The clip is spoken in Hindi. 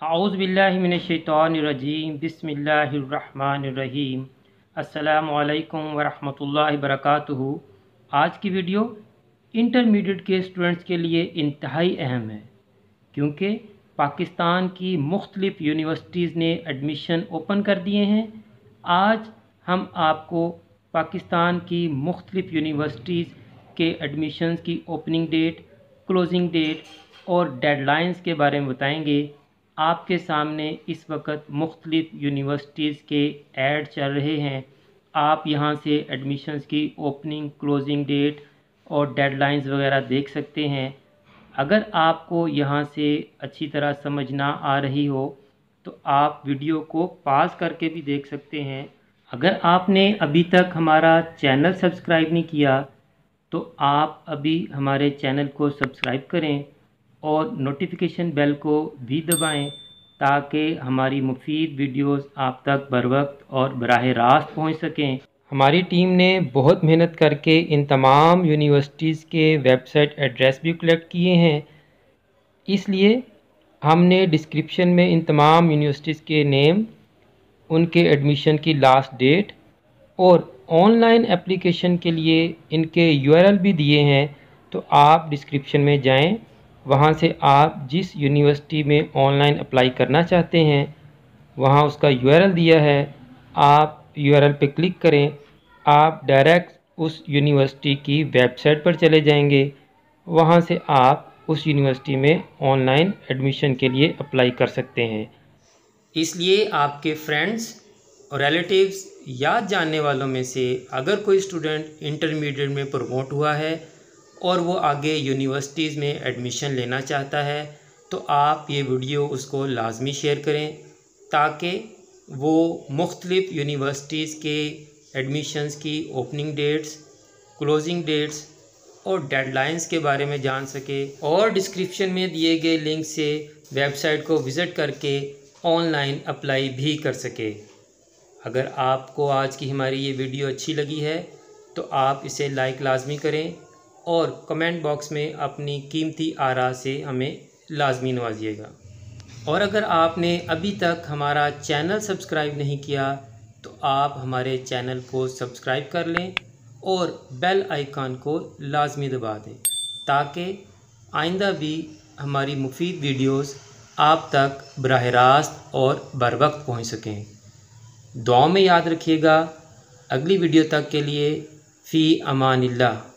आऊज़ बिल्लाहि मिनश्शैतानिर्रजीम बिस्मिल्लाहिर्रहमानिर्रहीम। अस्सलामु अलैकुम वरहमतुल्लाहि वबरकातुहू। आज की वीडियो इंटरमीडिएट के स्टूडेंट्स के लिए इंतहाई अहम है, क्योंकि पाकिस्तान की मुख्तलिफ़ यूनिवर्सिटीज़ ने एडमिशन ओपन कर दिए हैं। आज हम आपको पाकिस्तान की मुख्तलिफ़ यूनिवर्सिटीज़ के एडमिशन्स की ओपनिंग डेट, क्लोजिंग डेट और डेडलाइंस के बारे में बताएंगे। आपके सामने इस वक्त मुख्तलिफ़ यूनिवर्सिटीज़ के ऐड चल रहे हैं। आप यहां से एडमिशन्स की ओपनिंग, क्लोजिंग डेट और डेडलाइंस वगैरह देख सकते हैं। अगर आपको यहां से अच्छी तरह समझ ना आ रही हो तो आप वीडियो को पॉज करके भी देख सकते हैं। अगर आपने अभी तक हमारा चैनल सब्सक्राइब नहीं किया तो आप अभी हमारे चैनल को सब्सक्राइब करें और नोटिफिकेशन बेल को भी दबाएं, ताकि हमारी मुफीद वीडियोस आप तक बर वक्त और बराह रास्त पहुंच सकें। हमारी टीम ने बहुत मेहनत करके इन तमाम यूनिवर्सिटीज़ के वेबसाइट एड्रेस भी कलेक्ट किए हैं, इसलिए हमने डिस्क्रिप्शन में इन तमाम यूनिवर्सिटीज़ के नेम, उनके एडमिशन की लास्ट डेट और ऑनलाइन एप्लीकेशन के लिए इनके यूआरएल भी दिए हैं। तो आप डिस्क्रिप्शन में जाएं, वहां से आप जिस यूनिवर्सिटी में ऑनलाइन अप्लाई करना चाहते हैं वहां उसका यूआरएल दिया है, आप यूआरएल पे क्लिक करें, आप डायरेक्ट उस यूनिवर्सिटी की वेबसाइट पर चले जाएंगे। वहां से आप उस यूनिवर्सिटी में ऑनलाइन एडमिशन के लिए अप्लाई कर सकते हैं। इसलिए आपके फ्रेंड्स और रिलेटिव्स या जानने वालों में से अगर कोई स्टूडेंट इंटरमीडिएट में प्रमोट हुआ है और वो आगे यूनिवर्सिटीज़ में एडमिशन लेना चाहता है तो आप ये वीडियो उसको लाजमी शेयर करें, ताकि वो मुख्तलिफ़ यूनिवर्सिटीज़ के एडमिशन्स की ओपनिंग डेट्स, क्लोजिंग डेट्स और डेडलाइंस के बारे में जान सके और डिस्क्रिप्शन में दिए गए लिंक से वेबसाइट को विज़िट करके ऑनलाइन अप्लाई भी कर सके। अगर आपको आज की हमारी ये वीडियो अच्छी लगी है तो आप इसे लाइक लाजमी करें और कमेंट बॉक्स में अपनी कीमती आरा से हमें लाजमी नवाजिएगा। और अगर आपने अभी तक हमारा चैनल सब्सक्राइब नहीं किया तो आप हमारे चैनल को सब्सक्राइब कर लें और बेल आइकन को लाजमी दबा दें, ताकि आइंदा भी हमारी मुफीद वीडियोस आप तक बराह रास्त और बर वक्त पहुँच सकें। दुआ में याद रखिएगा। अगली वीडियो तक के लिए फ़ी अमानिल्लाह।